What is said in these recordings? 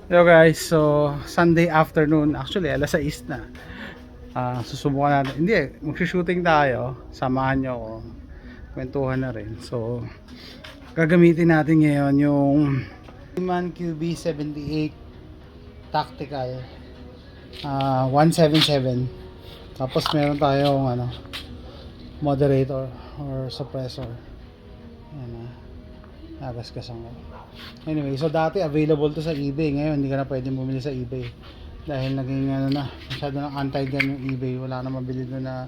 Hello guys, so Sunday afternoon, actually alas 6 na. Susubukan natin, hindi magsushooting tayo, samahan nyo ako, kwentuhan na rin. So gagamitin natin ngayon yung Man QB78 Tactical 177. Tapos meron tayong moderator or suppressor. Ayan, nagasgasan ko. Anyway, so dati available to sa eBay. Ngayon hindi ka na pwedeng bumili sa eBay dahil naging masyado ng anti-gun yung eBay. Wala na mabili doon na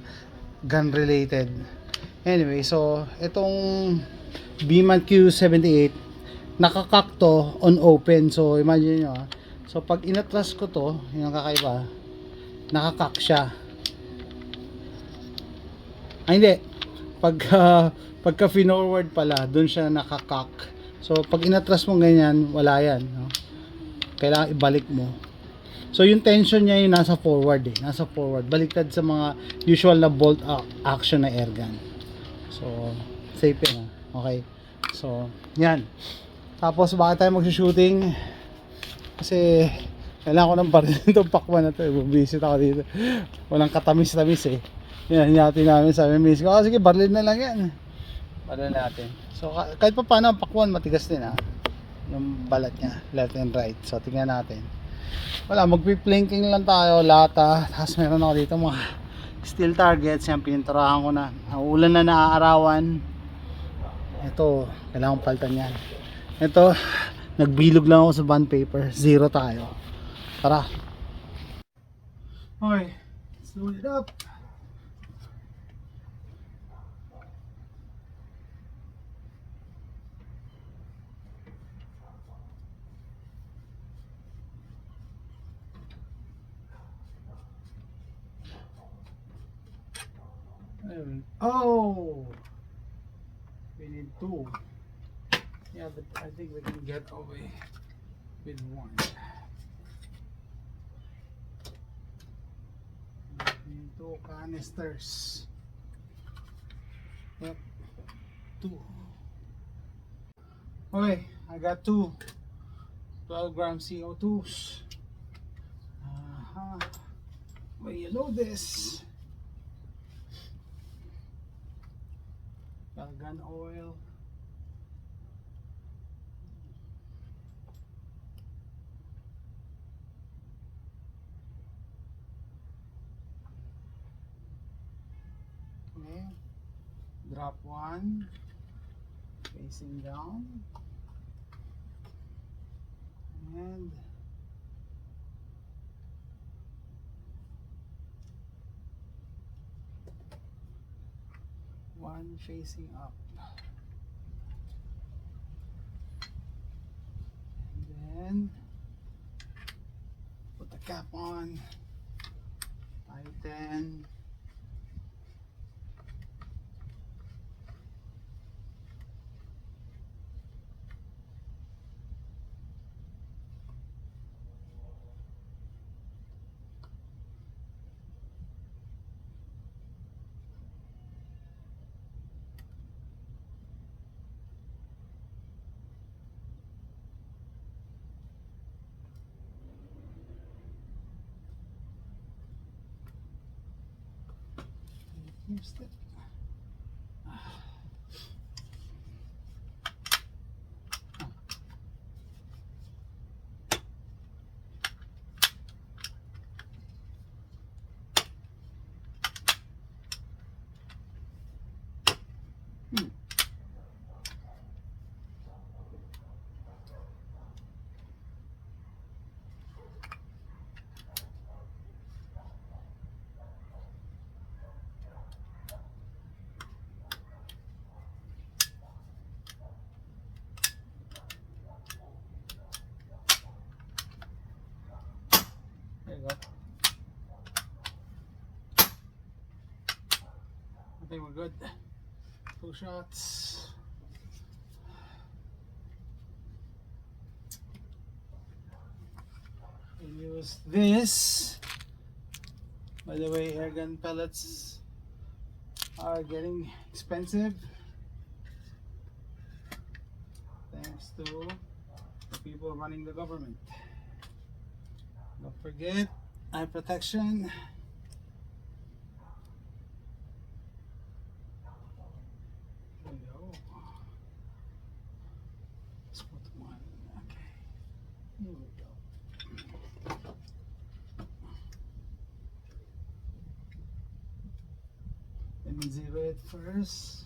gun related. Anyway, so itong Bman Q78 nakakakto on open. So imagine nyo so pag inatras ko to, yung kakaiba, nakakak siya. Hindi, pagka forward pala doon siya nakakak. So pag inatras mo ganyan, wala yan, no? Kailangan ibalik mo. So yung tension niya yung nasa forward, nasa forward, baliktad sa mga usual na bolt action na airgun. So safe yun, okay. So yan, tapos bakit tayo mag-shooting? Kasi kailangan ko ng baril itong pakwan na to, bubisit ako dito, walang katamis-tamis yan, hinatin namin, sabi miss ko, sige baril na lang yan, baril natin. So kahit pa paano, pakwan matigas din yung balat niya, left and right. So tingnan natin. Wala, magpi-planking lang tayo, lata. Tapos meron ako dito mga steel targets. Yan, pininturahan ko na. Ulan na naaarawan. Ito, kailangan palitan yan. Ito, nagbilog lang ako sa bond paper. Zero tayo. Tara. Okay, let's load it up. Oh, we need two. Yeah, but I think we can get away with one. We need two canisters. Yep, two. Okay, I got two 12-gram CO2s. Where you load this? Gun oil. Okay. Drop one. Facing down. And one facing up. And then put the cap on. Tighten. Use it. There you go. I think we're good. Two shots. We use this. By the way, airgun pellets are getting expensive thanks to the people running the government. Don't forget eye protection. There we go. Let's put one. Okay. Here we go. Let me zero it first.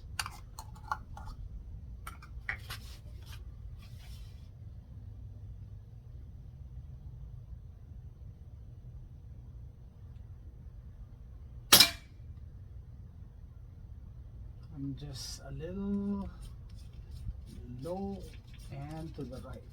I'm just a little low and to the right.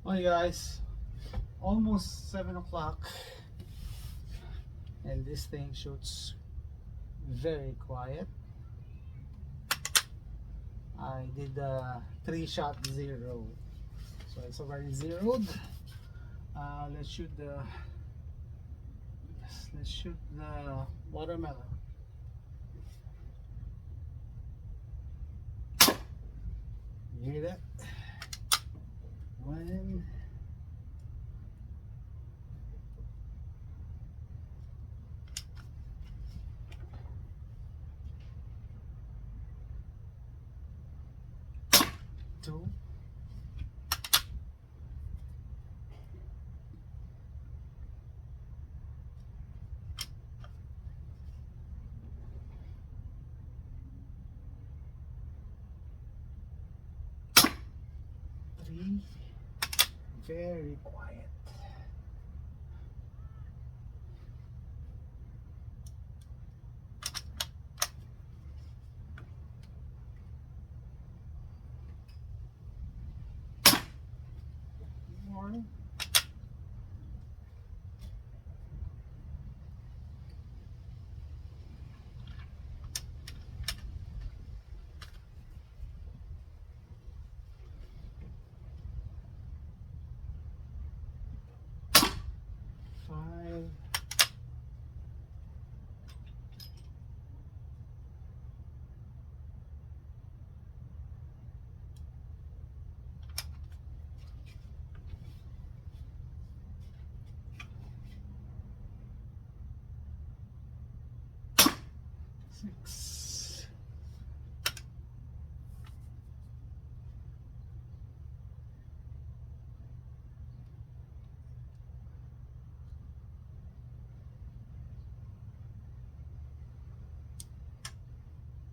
Hi guys, almost 7 o'clock and this thing shoots very quiet. I did a 3-shot zero, so it's already zeroed. Let's shoot the watermelon. You hear that? One, two, three. Very quiet. More. 5. 6.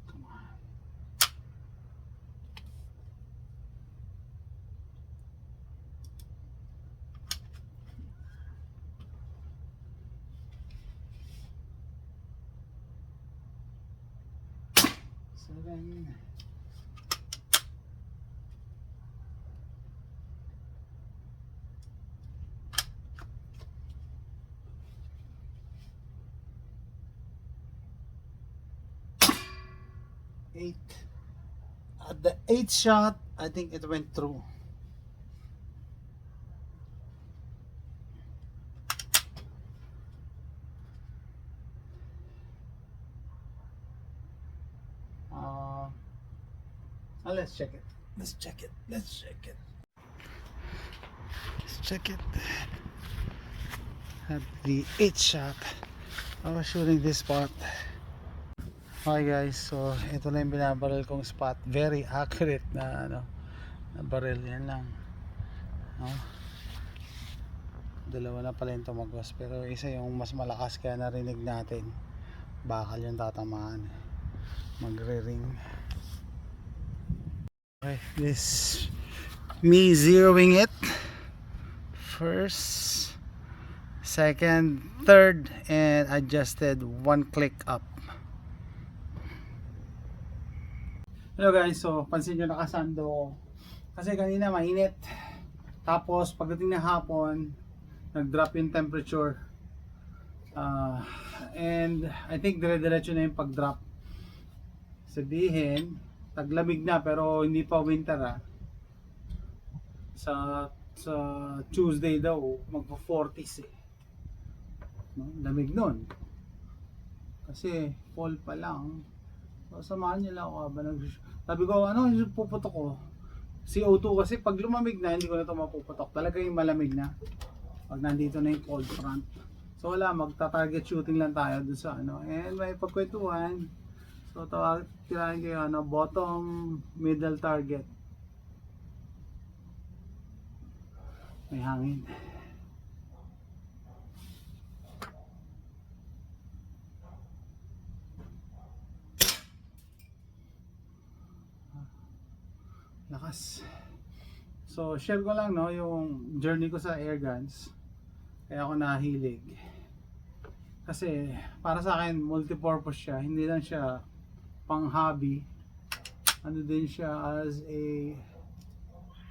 Come on. 7. 8. At the 8th shot, I think it went through. Let's check it. Let's check it. Let's check it. Let's check it. At the 8th shot, I was shooting this spot. Okay guys, so ito na yung binabaril kong spot. Very accurate na na baril. Yan lang. No? Dalawa na pala yung tumagos, pero isa yung mas malakas kaya narinig natin. Bakal yung tatamaan. Magre-ring. Okay, this me zeroing it. First, second, third, and adjusted 1 click up. Hello guys, so pansin nyo nakasando kasi kanina mainit, tapos pagdating ng hapon nag-drop yung temperature, and I think dire-diretso na yung pag-drop, sabihin taglamig na pero hindi pa winter. Sa Tuesday daw magpo 40s no? Lamig nun. Kasi fall pa lang. So, samahan niyo lang ako habang sabi ko, ano yung puputok ko? CO2 kasi pag lumamig na, hindi ko na ito mapuputok. Talaga yung malamig na. Pag nandito na yung cold front. So wala, magta-target shooting lang tayo dun sa ano. And may pagkwentuhan. So tirahin ko yung ano, bottom, middle target. May hangin. Lakas. So share ko lang no, yung journey ko sa air guns. Kaya ako nahilig. Kasi para sa akin multi-purpose siya. Hindi lang siya pang hobby. Ano din siya as a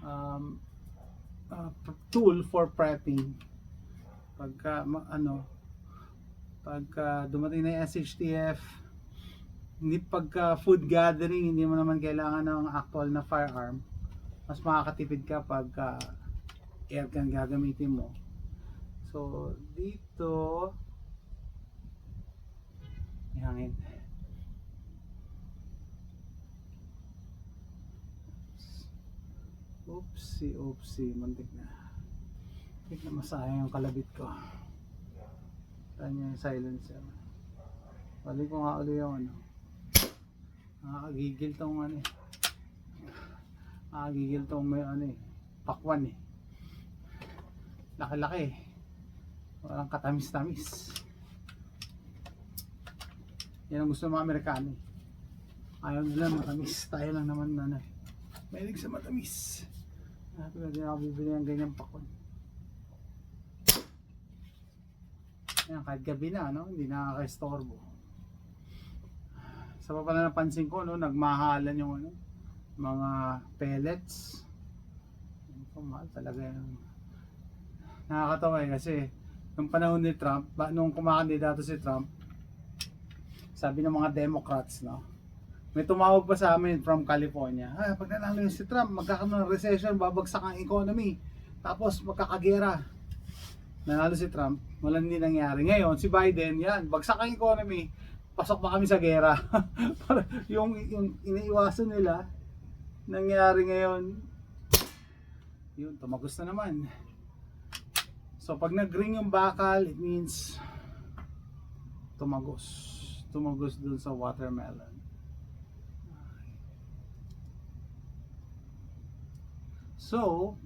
um, tool for prepping. Pagka pagka dumating na yung SHTF, hindi pagka food gathering, hindi mo naman kailangan ng actual na firearm. Mas makakatipid ka pagka airgun gagamitin mo. So dito may hangin. Oopsie, muntik na. Muntik na masayang yung kalabit ko. Saan yung silencer? Balik ko nga ulit yung ano. Nakakagigil tong ano eh. Nakakagigil tong may ano eh. Pakwan eh. Laki-laki eh. Walang katamis-tamis. Yan ang gusto ng mga Amerikano eh. Ayaw nila matamis. Tayo lang naman na eh. Mahilig sa matamis. Pero hindi ako bibili ng ganyang pakwan. Yan, kahit gabi na, no? Hindi nakaka-estorbo. Sa pa pala napansin ko, no? Nagmahalan yung ano, mga pellets. Mahal talaga yung nakakatawa eh, kasi nung panahon ni Trump, nung kumakandidato si Trump, sabi ng mga Democrats, no? May tumawag pa sa amin from California. Pag nanalo yung si Trump, magkakaroon ng recession, babagsak ang economy. Tapos magkakagera. Nanalo si Trump, walang hindi nangyari. Ngayon, si Biden, yan, bagsak ang economy, pasok pa kami sa gera. yung iniiwasan nila, nangyari ngayon, yun, tumagos na naman. So, pag nag-ring yung bakal, it means tumagos. Tumagos dun sa watermelon. So,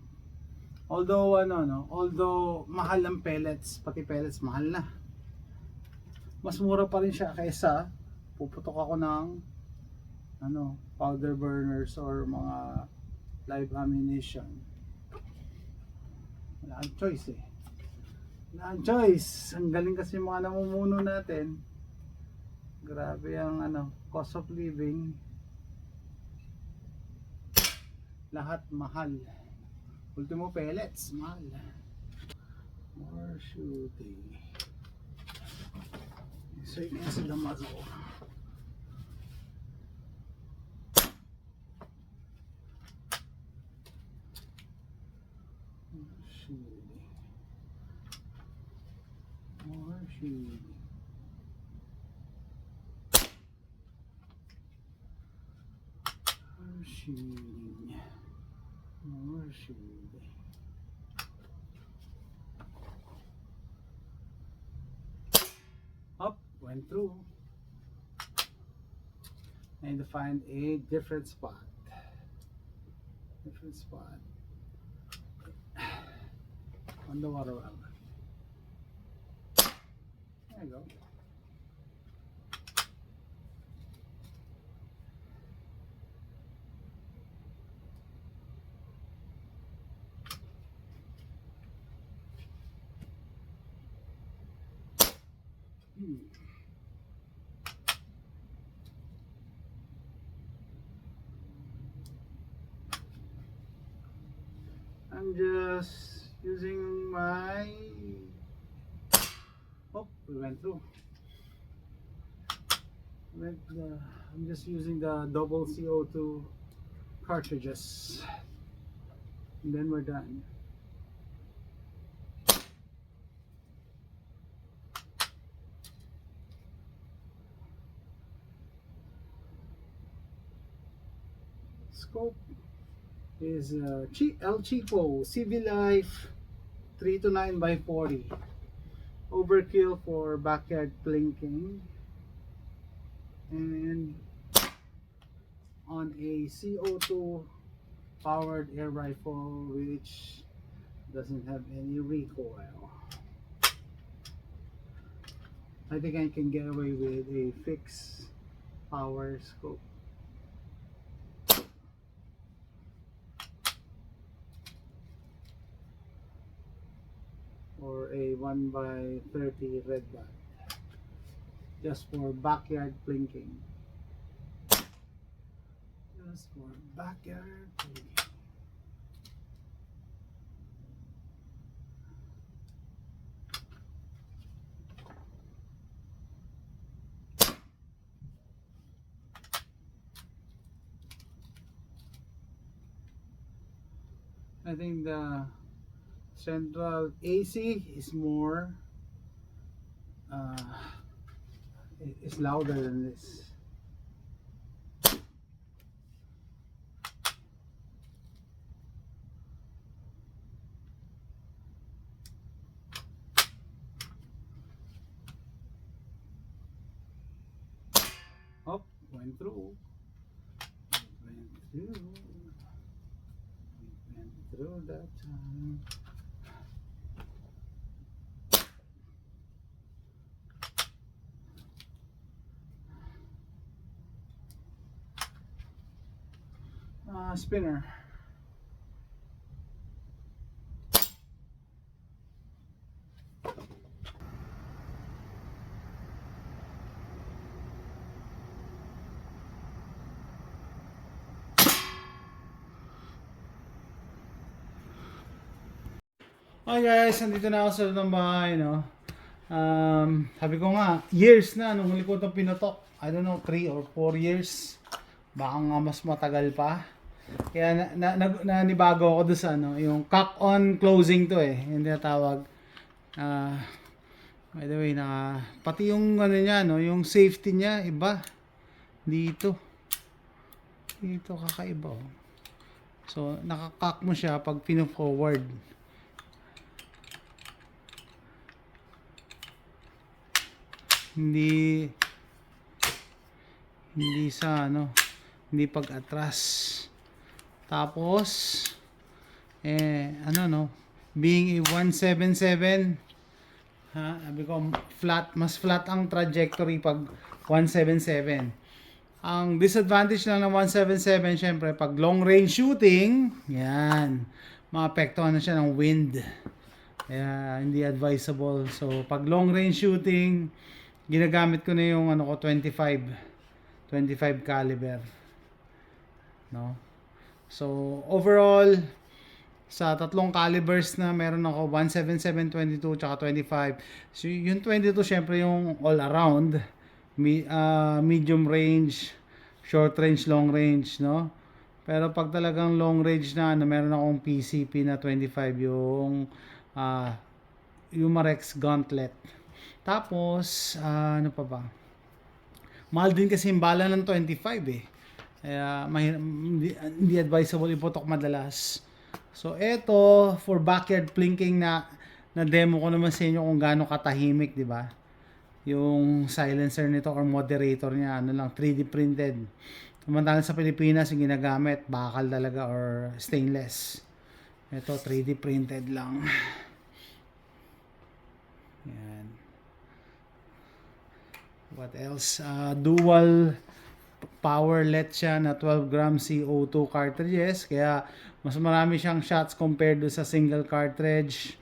although although mahal ang pellets, pati pellets mahal na. Mas mura pa rin siya kaysa puputok ako ng powder burners or mga live ammunition. Wala kang choice eh. Wala kang choice. Ang galing kasi mga namumuno natin. Grabe ang cost of living. Lahat mahal. Ultimo pellets, mahal. More shooting. So yun yan sila mazo. More shooting. More shooting. More shooting. More shooting. Up, went through. I need to find a different spot. Different spot. On the water well. There you go. I'm just using my we went through. I'm just using the double CO2 cartridges, and then we're done. Scope is El Chico CV Life 3 to 9 by 40. Overkill for backyard plinking. And on a CO2 powered air rifle which doesn't have any recoil. I think I can get away with a fixed power scope. Or a 1 by 30 red dot. Just for backyard plinking. Just for backyard plinking. I think the central AC is more is louder than this. Oh, went through. Went through. Went through that time. Spinner. Okay guys, nandito na ako sa loob ng bahay, no? Sabi ko nga, years na nung huli ko itong pinutok. I don't know, 3 or 4 years. Baka nga mas matagal pa. Kaya nanibago ako doon sa ano, yung cock on closing to eh. Yung tinatawag. By the way, pati yung ano niya, no, yung safety niya, iba. Dito kakaiba. Oh. So, nakakock mo siya pag pino-forward. Hindi sa ano, hindi pag-atras. Tapos ano no, being a 177, sabi ko mas flat ang trajectory pag 177. Ang disadvantage lang ng 177 syempre pag long range shooting, yan, maapektuhan na siya ng wind. Kaya hindi advisable. So pag long range shooting, ginagamit ko na yung ano ko 25 caliber, no? So overall sa tatlong calibers na meron ako, 177, 22 tsaka 25. So yung 22 syempre yung all around, medium range, short range, long range, no? Pero pag talagang long range na ano, meron akong PCP na 25, yung Umarex Gauntlet. Tapos, ano pa ba? Mahal din kasi yung bala ng 25 eh. Kaya hindi advisable iputok madalas. So, eto, for backyard plinking na demo ko naman sa inyo kung gaano katahimik, di ba? Yung silencer nito or moderator niya, ano lang, 3D printed. Samantalang sa Pilipinas, yung ginagamit, bakal talaga or stainless. Ito, 3D printed lang. Yan. What else? Dual power LED siya na 12 gram CO2 cartridges. Kaya mas marami siyang shots compared do sa single cartridge.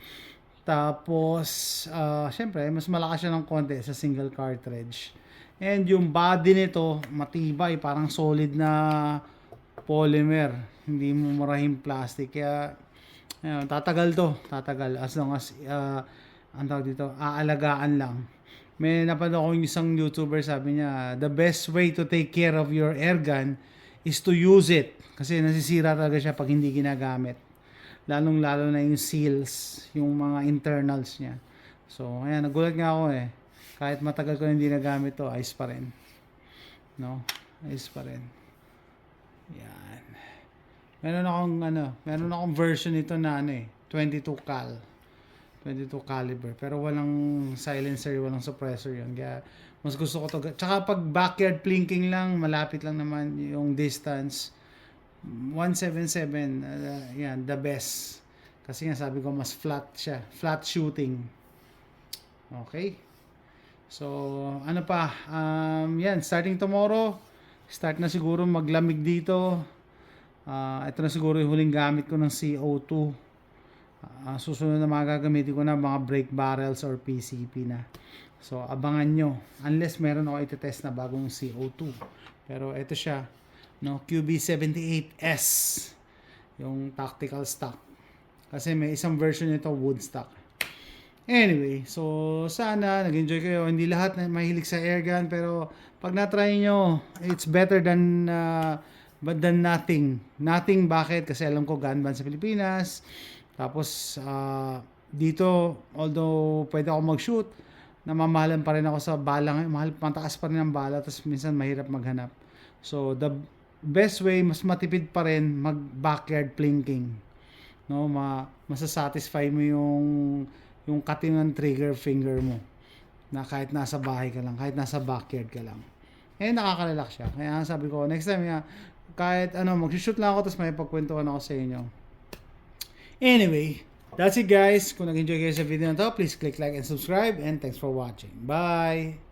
Tapos, syempre, mas malakas siya ng konti sa single cartridge. And yung body nito, matibay, parang solid na polymer. Hindi mo murahing plastic. Kaya, tatagal to. Tatagal. As long as, ang tawag dito, aalagaan lang. May napanood akong isang YouTuber, sabi niya, the best way to take care of your airgun is to use it. Kasi nasisira talaga siya pag hindi ginagamit. Lalong-lalo na yung seals, yung mga internals niya. So, ayan, nagulat nga ako eh. Kahit matagal ko hindi nagamit to, ayos pa rin. No? Ayos pa rin. Yan. meron akong version nito na 22 caliber, pero walang silencer, walang suppressor 'yun. Kaya mas gusto ko to. Tsaka pag backyard plinking lang, malapit lang naman yung distance. 177, yan, the best. Kasi nga sabi ko mas flat siya, flat shooting. Okay. So, ano pa? Yan, starting tomorrow, start na siguro maglamig dito. Ito na siguro yung huling gamit ko ng CO2. Susunod na mga gagamitin ko na mga brake barrels or PCP na. So, abangan nyo. Unless meron ako iti-test na bagong CO2. Pero ito siya, QB78S. Yung tactical stock. Kasi may isang version nito wood stock. Anyway, so sana nag-enjoy kayo. Hindi lahat na mahilig sa airgun, pero pag na-try nyo, it's better than nothing. Nothing, bakit? Kasi alam ko gun ban sa Pilipinas. Tapos dito, although pwede ako mag-shoot, namamahalan pa rin ako sa bala. Mataas pa rin ang bala, tapos minsan mahirap maghanap. So the best way, mas matipid pa rin mag backyard plinking. No, masasatisfy mo yung cutting ng trigger finger mo na kahit nasa bahay ka lang, kahit nasa backyard ka lang. Nakakarelax siya. Kaya sabi ko, next time kahit mag-shoot lang ako tapos may pagkwentuhan ako sa inyo. Anyway, that's it guys. Kung nag-enjoy kayo sa video na to, please click like and subscribe, and thanks for watching. Bye!